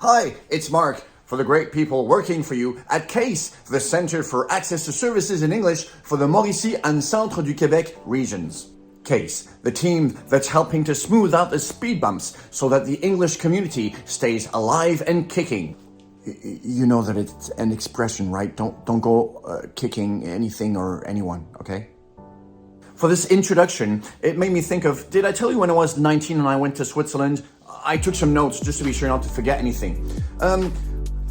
Hi, it's Mark for the great people working for you at CASE, the Center for Access to Services in English for the Mauricie and Centre du Québec regions. CASE, the team that's helping to smooth out the speed bumps so that the English community stays alive and kicking. You know that it's an expression, right? Don't go kicking anything or anyone, okay? For this introduction, it made me think of, did I tell you when I was 19 and I went to Switzerland? I took some notes just to be sure not to forget anything.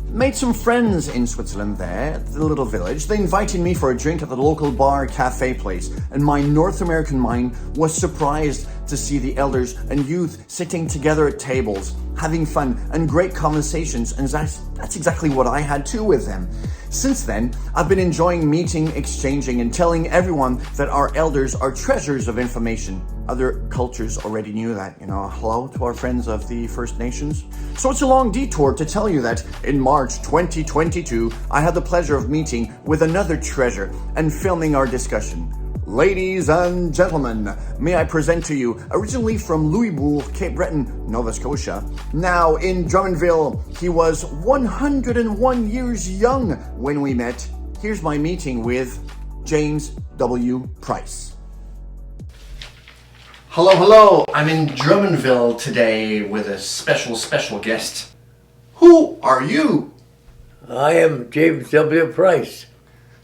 Made some friends in Switzerland there, the little village. They invited me for a drink at the local bar cafe place, and my North American mind was surprised to see the elders and youth sitting together at tables, having fun and great conversations, and that's exactly what I had too with them. Since then, I've been enjoying meeting, exchanging, and telling everyone that our elders are treasures of information. Other cultures already knew that, hello to our friends of the First Nations. So it's a long detour to tell you that in March 2022, I had the pleasure of meeting with another treasure and filming our discussion. Ladies and gentlemen, may I present to you, originally from Louisbourg, Cape Breton, Nova Scotia, now in Drummondville. He was 101 years young when we met. Here's my meeting with James W. Price. Hello. I'm in Drummondville today with a special guest. Who are you? I am James W. Price.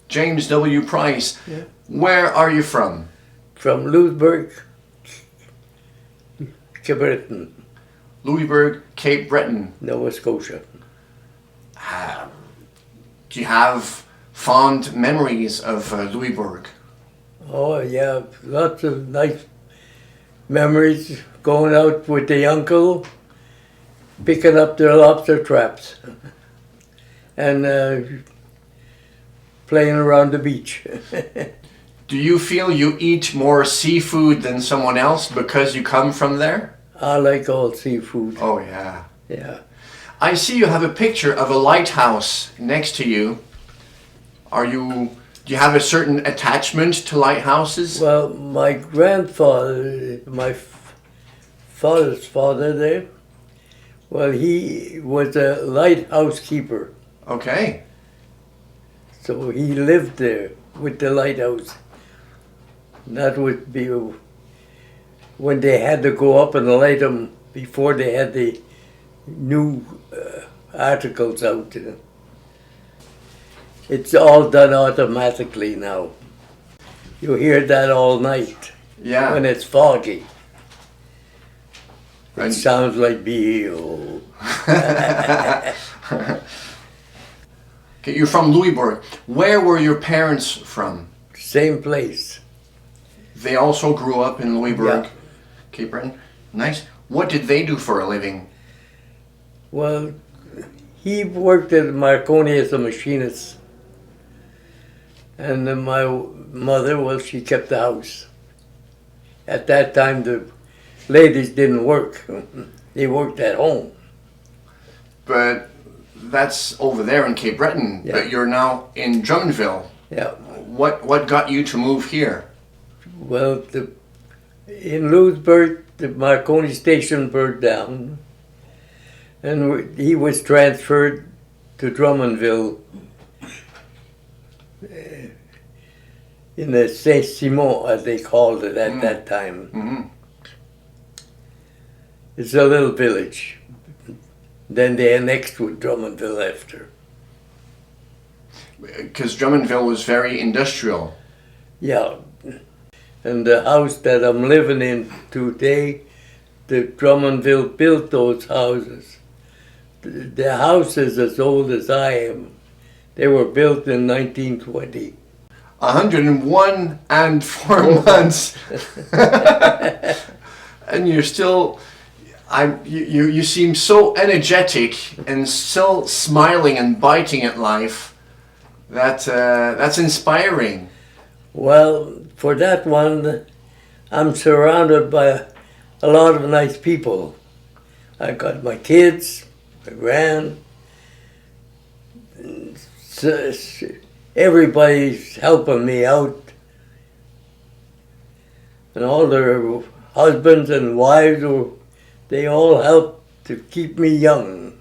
James W. Price. Yeah. Where are you from? From Louisbourg, Cape Breton. Louisbourg, Cape Breton. Nova Scotia. Do you have fond memories of Louisbourg? Oh yeah, lots of nice memories going out with the uncle, picking up their lobster traps and playing around the beach. Do you feel you eat more seafood than someone else because you come from there? I like all seafood. Oh yeah. Yeah. I see you have a picture of a lighthouse next to you. Do you have a certain attachment to lighthouses? Well, my grandfather, my father's father there, well, he was a lighthouse keeper. Okay. So he lived there with the lighthouse. That would be when they had to go up and light them before they had the new articles out. It's all done automatically now. You hear that all night. Yeah. When it's foggy. It And sounds like B.O. Okay, you're from Louisbourg. Where were your parents from? Same place. They also grew up in Louisbourg, Yeah. Cape Breton. Nice. What did they do for a living? Well, he worked at Marconi as a machinist. And then my mother, well, she kept the house. At that time, the ladies didn't work. They worked at home. But that's over there in Cape Breton. Yeah. But you're now in Drummondville. Yeah. What got you to move here? Well, in Louisbourg, the Marconi station burned down. And he was transferred to Drummondville in the Saint-Simon, as they called it at that time. Mm-hmm. It's a little village. Then they annexed with Drummondville after. Because Drummondville was very industrial. Yeah. And the house that I'm living in today, the Drummondville built those houses. The house is as old as I am. They were built in 1920. 101 and 4 months. And you're still, you seem so energetic and still smiling and biting at life. That's inspiring. Well, for that one, I'm surrounded by a lot of nice people. I got my kids, my grand. Everybody's helping me out. And all their husbands and wives, they all help to keep me young.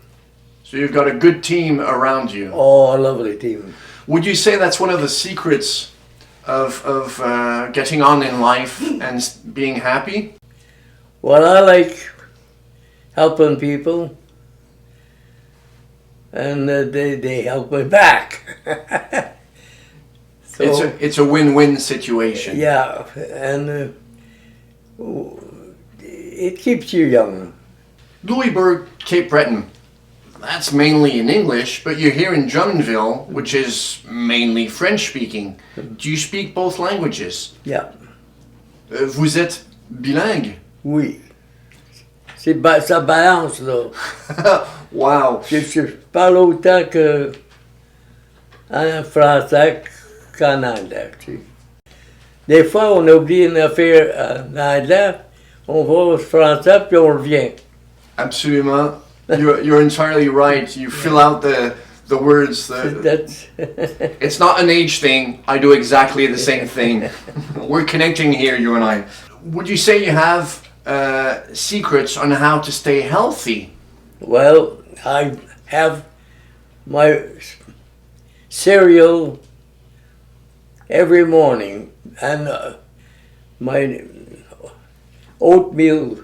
So you've got a good team around you. Oh, a lovely team. Would you say that's one of the secrets of getting on in life and being happy? Well, I like helping people, and they help me back. So, It's a win-win situation. yeah, and it keeps you young. Louisbourg, Cape Breton, that's mainly in English, but you're here in Drummondville, which is mainly French-speaking. Do you speak both languages? Yeah, Vous êtes bilingue? oui. Ça balance, là. Wow. Je parle autant que en français qu'en anglais. Tu sais. Des fois, on oublie une affaire en anglais, on va au français, puis on revient. Absolument. You're entirely right. You fill out the words. That's It's not an age thing. I do exactly the same thing. We're connecting here, you and I. Would you say you have secrets on how to stay healthy? Well, I have my cereal every morning, and my oatmeal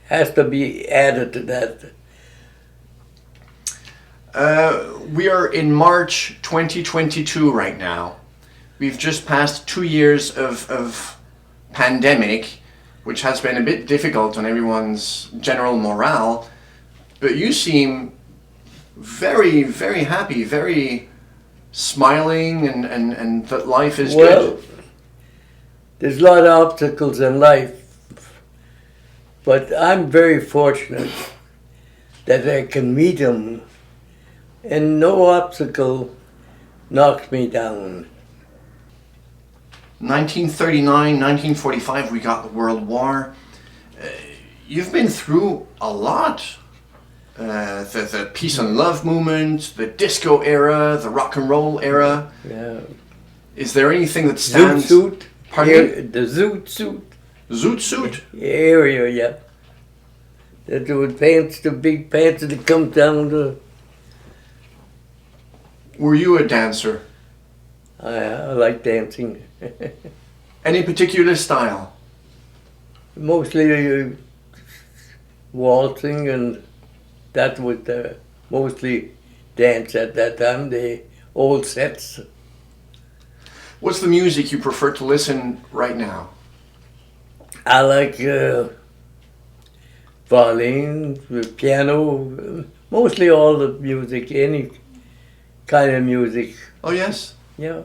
has to be added to that. We are in March 2022 right now. We've just passed 2 years of pandemic, which has been a bit difficult on everyone's general morale. But you seem very, very happy, very smiling, and that life is Well, good. there's a lot of obstacles in life, but I'm very fortunate that I can meet them, and no obstacle knocks me down. 1939, 1945, we got the World War. You've been through a lot. The peace and love movement, the disco era, the rock and roll era. Yeah. Is there anything that Zoot stands? suit. Pardon? The zoot suit Zoot suit? area, yeah. That with pants, the big pants that come down to. Were you a dancer? I like dancing. Any particular style? Mostly waltzing, and that was mostly dance at that time, the old sets. What's the music you prefer to listen right now? I like violin, piano, mostly all the music, any kind of music. Oh yes? Yeah.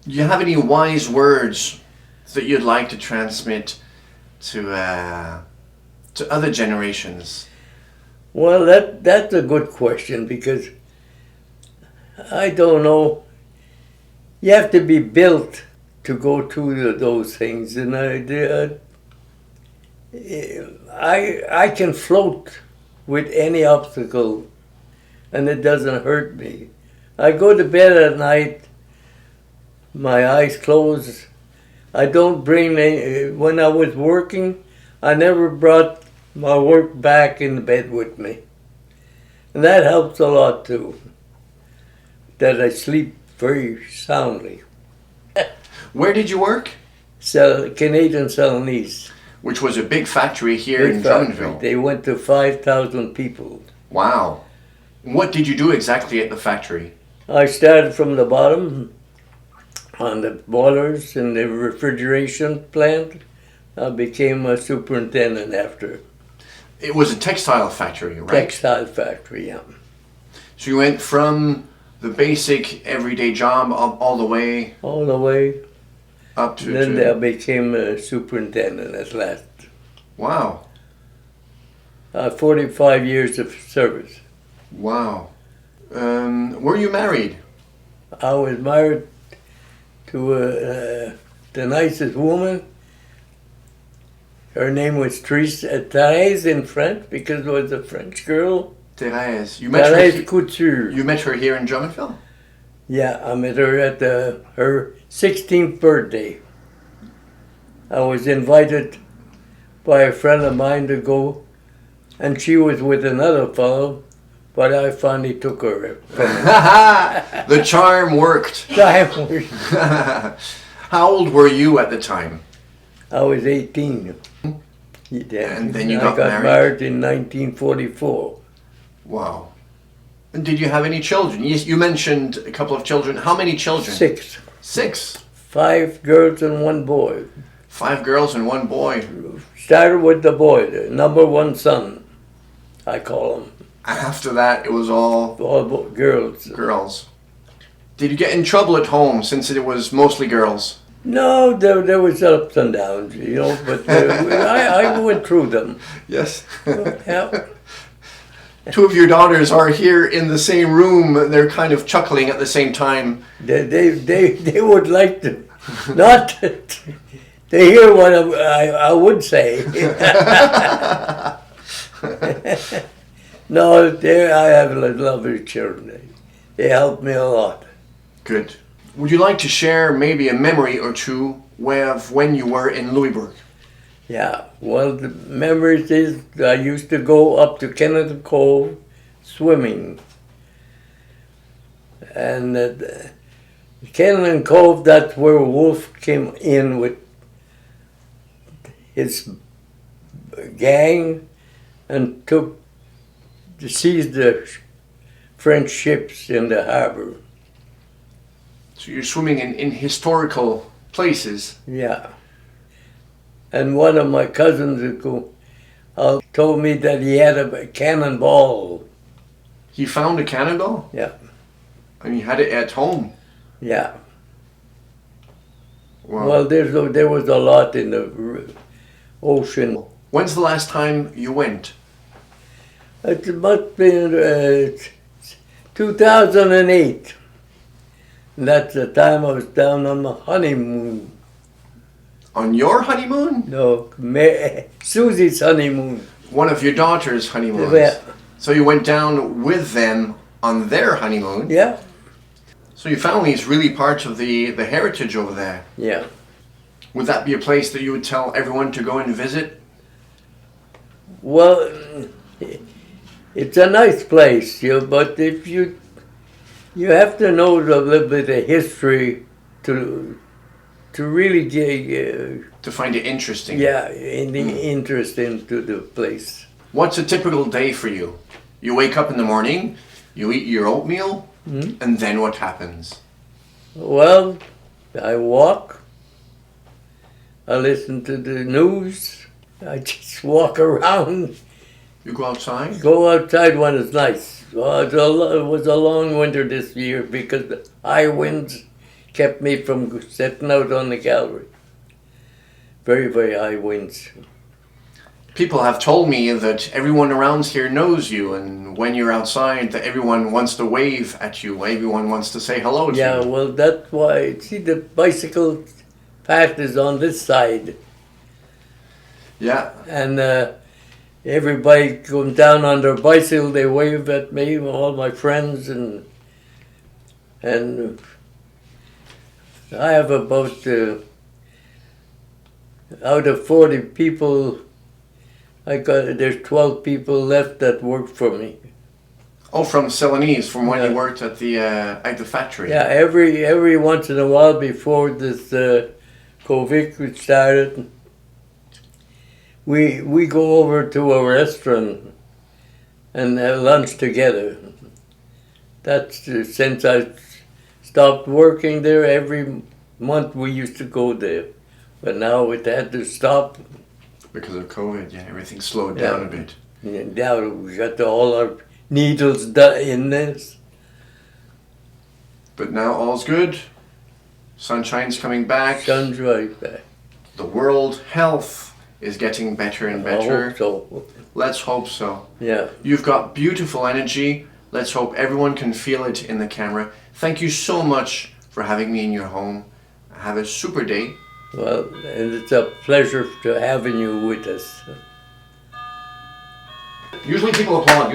Do you have any wise words that you'd like to transmit to other generations? Well, that's a good question, because I don't know. You have to be built to go through those things, and I can float with any obstacle, and it doesn't hurt me. I go to bed at night, my eyes closed. I don't bring any. When I was working, I never brought my work back in bed with me. And that helps a lot too, that I sleep very soundly. Where did you work? Canadian Celanese. Which was a big factory here in Drummondville. They went to 5,000 people. Wow. What did you do exactly at the factory? I started from the bottom on the boilers and the refrigeration plant. I became a superintendent after. It was a textile factory, right? Textile factory, yeah. So you went from the basic everyday job all the way All the way. up to... Then I became a superintendent at last. Wow. 45 years of service. Wow. Were you married? I was married to the nicest woman. Her name was Thérèse in French, because it was a French girl. Thérèse. Thérèse Couture. You met her here in Drummondville? Yeah, I met her at her 16th birthday. I was invited by a friend of mine to go, and she was with another fellow but I finally took her from me. The charm worked. How old were you at the time? I was 18. Yeah. And then you I got got married in 1944. Wow. And did you have any children? You mentioned a couple of children. How many children? 6. 6. 5 girls and 1 boy. 5 girls and 1 boy. Started with the boy, the number 1 son, I call him. After that, it was all Girls. girls. Did you get in trouble at home since it was mostly girls? No, there was ups and downs, you know, but I went through them. Yes. Yeah. 2 of your daughters are here in the same room. They're kind of chuckling at the same time. They would like to not to hear what I would say. No, I have lovely children. They help me a lot. Good. Would you like to share maybe a memory or two of when you were in Louisbourg? Yeah, well, the memories is I used to go up to Canada Cove swimming. And Canada Cove, that's where Wolf came in with his gang and seized the French ships in the harbor. So you're swimming in historical places. Yeah. And one of my cousins told me that he had a cannonball. He found a cannonball? Yeah. And he had it at home? Yeah. Wow. Well, there was a lot in the ocean. When's the last time you went? It must have been 2008. And that's the time I was down on my honeymoon. On your honeymoon? No, Susie's honeymoon. One of your daughter's honeymoons. Yeah. So you went down with them on their honeymoon? Yeah. So your family is really part of the heritage over there. Yeah. Would that be a place that you would tell everyone to go and visit? Well, it's a nice place, but if you have to know a little bit of history to really get to find it interesting. Yeah, interest into the place. What's a typical day for you? You wake up in the morning, you eat your oatmeal, and then what happens? Well, I walk, I listen to the news, I just walk around. You go outside? Go outside when it's nice. Well, it was a long winter this year because the high winds kept me from setting out on the gallery. Very, very high winds. People have told me that everyone around here knows you, and when you're outside, that everyone wants to wave at you. Everyone wants to say hello to you. Yeah, well, that's why. See, the bicycle path is on this side. Yeah. And everybody comes down on their bicycle, they wave at me, all my friends, and I have about, out of 40 people, there's 12 people left that work for me. Oh, from Celanese, from when you worked at the factory. Yeah, every once in a while before this COVID started, we go over to a restaurant and have lunch together. That's since I stopped working there. Every month we used to go there, but now it had to stop. Because of COVID, yeah, everything slowed down a bit. And now we got all our needles in this. But now all's good. Sunshine's coming back. Sun's right back. The world health is getting better and better. I hope so. Let's hope so. Yeah. You've got beautiful energy. Let's hope everyone can feel it in the camera. Thank you so much for having me in your home. Have a super day. Well, and it's a pleasure to having you with us. Usually people applaud.